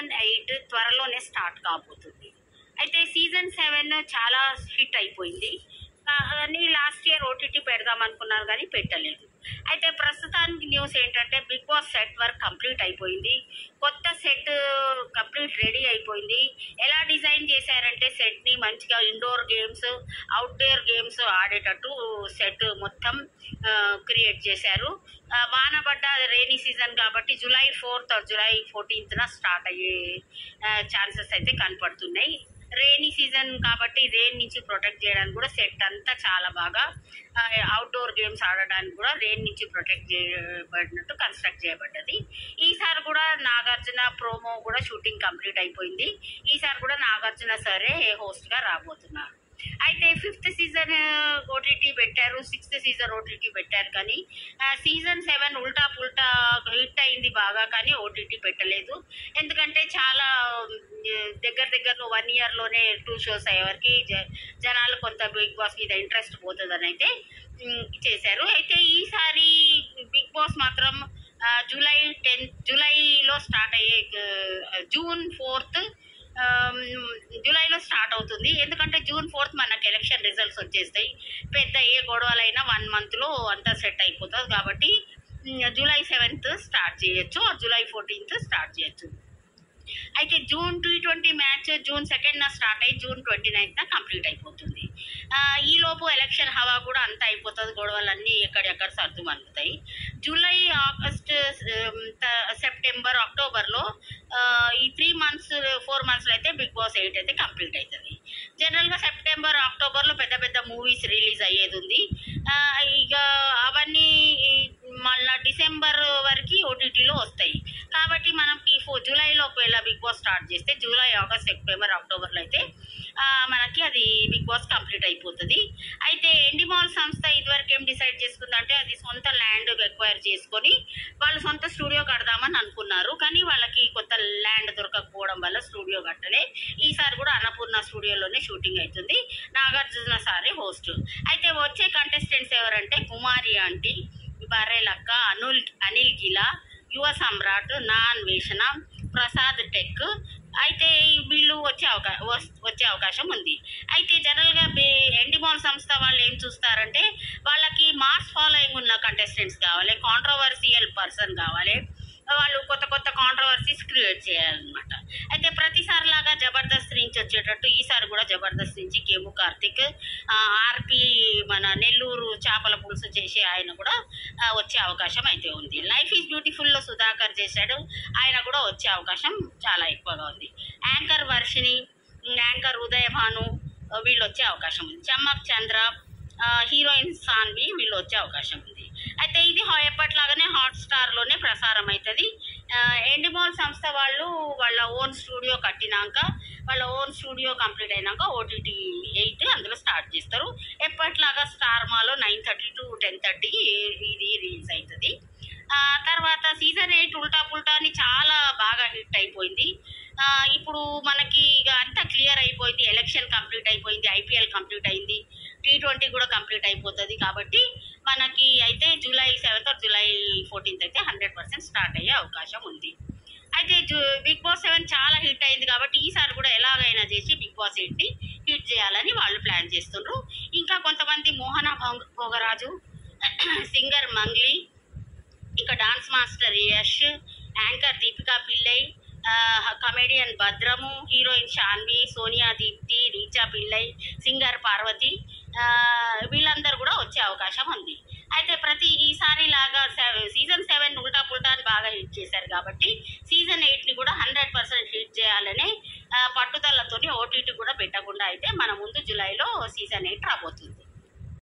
Season 8 త్వరలోనే start కాబోతుంది. అయితే సీజన్ 7 చాలా హిట్ అయిపోయింది కానీ లాస్ట్ ఇయర్ ఓటీటీ పెడదాం అనుకున్నారు కానీ పెట్టలేదు. అయితే ప్రస్తుతానికి న్యూస్ ఏంటంటే Bigg Boss set work complete అయిపోయింది. కొత్త సెట్ కంప్లీట్ రెడీ అయిపోయింది. ఎలా డిజైన్ చేశారంటే సెట్ని మంచిగా ఇండోర్ గేమ్స్ అవుట్డోర్ గేమ్స్ ఆడేటట్టు సెట్ మొత్తం క్రియేట్ చేశారు. వాన పడ్డ రైనీ సీజన్ కాబట్టి July 4th July 14th start అయ్యే ఛాన్సెస్ అయితే కనపడుతున్నాయి. రైనీ సీజన్ కాబట్టి రెయిన్ నుంచి ప్రొటెక్ట్ చేయడానికి కూడా సెట్ అంతా చాలా బాగా అవుట్డోర్ గేమ్స్ ఆడడానికి కూడా రెయిన్ నుంచి ప్రొటెక్ట్ చేయబడినట్టు కన్స్ట్రక్ట్ చేయబడ్డది. ఈసారి కూడా నాగార్జున ప్రోమో కూడా షూటింగ్ కంప్లీట్ అయిపోయింది. ఈసారి కూడా నాగార్జున సరే హోస్ట్గా రాబోతున్నారు. అయితే 5th సీజన్ ఓటీటీ పెట్టారు, 6th సీజన్ ఓటీటీ పెట్టారు కానీ సీజన్ 7 ఉల్టా పుల్టా హిట్ అయింది బాగా కానీ ఓటీటీ పెట్టలేదు. ఎందుకంటే చాలా దగ్గరలో 1 yearలోనే 2 shows అయ్యేవరకు జనాలు కొంత బిగ్ బాస్ మీద ఇంట్రెస్ట్ పోతుందని అయితే చేశారు. అయితే ఈసారి బిగ్ బాస్ మాత్రం జూలైలో స్టార్ట్ అయ్యే June 4th జూలైలో స్టార్ట్ అవుతుంది. ఎందుకంటే June 4th మనకు ఎలక్షన్ రిజల్ట్స్ వచ్చేస్తాయి. పెద్ద ఏ గొడవలైనా 1 monthలో అంతా సెట్ అయిపోతుంది కాబట్టి July 7th స్టార్ట్ చేయొచ్చు, July 14th స్టార్ట్ చేయొచ్చు. అయితే June T20 match June 2nd start అయ్యి June 29th కంప్లీట్ అయిపోతుంది. ఈలోపు ఎలక్షన్ హవా కూడా అంతా అయిపోతుంది, గొడవలన్నీ ఎక్కడెక్కడ సర్దుమనుగుతాయి. జూలై, ఆగస్ట్, సెప్టెంబర్, అక్టోబర్లో ఈ 4 monthsలో అయితే బిగ్ బాస్ 8 అయితే కంప్లీట్ అవుతుంది. జనరల్గా సెప్టెంబర్, అక్టోబర్లో పెద్ద పెద్ద మూవీస్ రిలీజ్ అయ్యేది ఉంది. ఇక అవన్నీ మళ్ళీ డిసెంబర్ వరకు ఓటీటీలో వస్తాయి కాబట్టి మనకి జూలైలో ఒకవేళ బిగ్ బాస్ స్టార్ట్ చేస్తే జూలై, ఆగస్ట్, సెప్టెంబర్, అక్టోబర్లో అయితే మనకి అది బిగ్ బాస్ కంప్లీట్ అయిపోతుంది. అయితే ఎండిమాల్ సంస్థ ఇదివరకు ఏం డిసైడ్ చేసుకుందంటే అది సొంత ల్యాండ్ ఎక్వైర్ చేసుకొని వాళ్ళు సొంత స్టూడియో కడదామని అనుకున్నారు. కానీ వాళ్ళకి కొత్త ల్యాండ్ దొరకకపోవడం వల్ల స్టూడియో కట్టలే. ఈసారి కూడా అన్నపూర్ణ స్టూడియోలోనే షూటింగ్ అవుతుంది. నాగార్జున సారే హోస్ట్. అయితే వచ్చే కంటెస్టెంట్స్ ఎవరంటే కుమారి ఆంటీ, బర్రెలక్క, అనిల్ గిలా, యువ సమ్రాట్, నా అన్వేషణ, ప్రసాద్ టెక్ అయితే వీళ్ళు వచ్చే అవకాశం ఉంది. అయితే జనరల్గా ఎండిమాల్ సంస్థ వాళ్ళు ఏం చూస్తారంటే వాళ్ళకి మాస్ ఫాలోయింగ్ ఉన్న కంటెస్టెంట్స్ కావాలి, కాంట్రవర్సియల్ పర్సన్ కావాలి, వాళ్ళు కొత్త కాంట్రవర్సీస్ క్రియేట్ చేయాలన్నమాట. అయితే ప్రతిసారి లాగా జబర్దస్త్ నుంచి వచ్చేటట్టు ఈసారి కూడా జబర్దస్త్ నుంచి కేము కార్తిక్, ఆర్పి మన నెల్లూరు చేపల పులుసు చేసే ఆయన కూడా వచ్చే అవకాశం అయితే ఉంది. లైఫ్ ఈజ్ బ్యూటిఫుల్లో సుధాకర్ చేశాడు, ఆయన కూడా వచ్చే అవకాశం చాలా ఎక్కువగా ఉంది. యాంకర్ వర్షిని, యాంకర్ ఉదయభాను వీళ్ళు వచ్చే అవకాశం ఉంది. చమ్మక్ చంద్ర, హీరోయిన్ సాన్వి వీళ్ళు వచ్చే అవకాశం ఉంది. అయితే ఇది ఎప్పట్లాగానే హాట్స్టార్లోనే ప్రసారం అవుతుంది. ఎండిమాల్ సంస్థ వాళ్ళు వాళ్ళ ఓన్ స్టూడియో కట్టినాక వాళ్ళ ఓన్ స్టూడియో కంప్లీట్ అయినాక ఓటీటీ 8 అందులో స్టార్ట్ చేస్తారు. ఎప్పట్లాగా స్టార్ మాలో 9:30 to 10:30 ఇది రిలీజ్ అవుతుంది. తర్వాత సీజన్ 8 ఉల్టా పుల్టా అని చాలా బాగా హిట్ అయిపోయింది. ఇప్పుడు మనకి ఇక అంతా క్లియర్ అయిపోయింది. ఎలక్షన్ కంప్లీట్ అయిపోయింది, ఐపీఎల్ కంప్లీట్ అయింది, T20 కూడా కంప్లీట్ అయిపోతుంది. కాబట్టి మనకి అయితే July 7th or July 14th అయితే 100% స్టార్ట్ అయ్యే అవకాశం ఉంది. అయితే బిగ్ బాస్ 7 చాలా హిట్ అయింది కాబట్టి ఈసారి కూడా ఎలాగైనా చేసి బిగ్ బాస్ 8ని హిట్ చేయాలని వాళ్ళు ప్లాన్ చేస్తున్నారు. ఇంకా కొంతమంది మోహన భోగరాజు, సింగర్ మంగ్లీ, ఇంకా dance master Yash, anchor Deepika Pillai, comedian Bhadram, heroine Shanvi, Sonia Deepthi, Richa Pillai, singer Parvathi వీళ్ళందరూ కూడా వచ్చే అవకాశం ఉంది. అయితే ఈసారి లాగా సీజన్ 7 ఉల్టా పుల్టా అని బాగా హిట్ చేశారు కాబట్టి సీజన్ 8ని కూడా 100% హిట్ చేయాలనే పట్టుదలతోని ఓటీటీ కూడా పెట్టకుండా అయితే మన ముందు జూలైలో సీజన్ 8 రాబోతుంది.